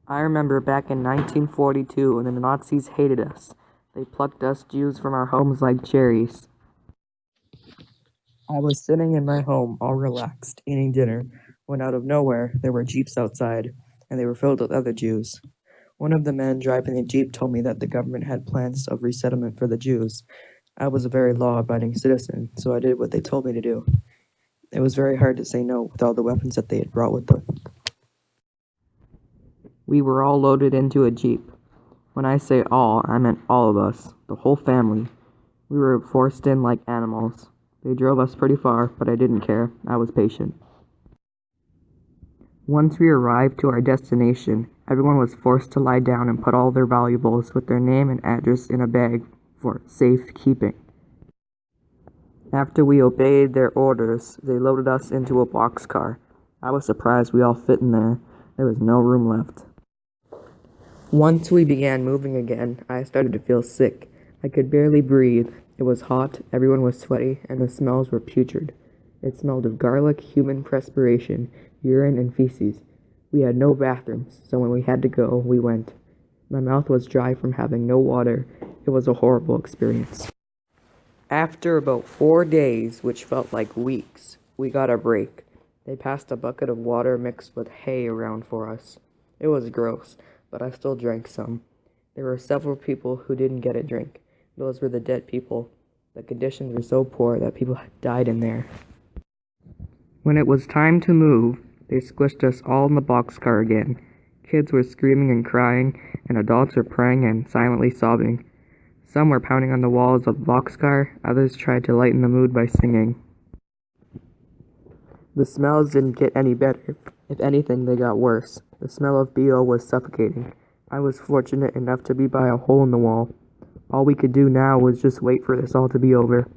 I remember back in 1942 when the Nazis hated us. They plucked us Jews from our homes like cherries. I was sitting in my home, all relaxed, eating dinner, when out of nowhere there were jeeps outside, and they were filled with other Jews. One of the men driving the jeep told me that the government had plans of resettlement for the Jews. I was a very law-abiding citizen, so I did what they told me to do. It was very hard to say no with all the weapons that they had brought with them. We were all loaded into a jeep. When I say all, I meant all of us, the whole family. We were forced in like animals. They drove us pretty far, but I didn't care. I was patient. Once we arrived to our destination, everyone was forced to lie down and put all their valuables with their name and address in a bag for safe keeping. After we obeyed their orders, they loaded us into a boxcar. I was surprised we all fit in there. There was no room left. Once we began moving again, I started to feel sick. I could barely breathe. It was hot, everyone was sweaty, and the smells were putrid. It smelled of garlic, human perspiration, urine, and feces. We had no bathrooms, so when we had to go, we went. My mouth was dry from having no water. It was a horrible experience. After about 4 days, which felt like weeks, we got a break. They passed a bucket of water mixed with hay around for us. It was gross, but I still drank some. There were several people who didn't get a drink. Those were the dead people. The conditions were so poor that people had died in there. When it was time to move, they squished us all in the boxcar again. Kids were screaming and crying, and adults were praying and silently sobbing. Some were pounding on the walls of the boxcar, others tried to lighten the mood by singing. The smells didn't get any better. If anything, they got worse. The smell of BO was suffocating. I was fortunate enough to be by a hole in the wall. All we could do now was just wait for this all to be over.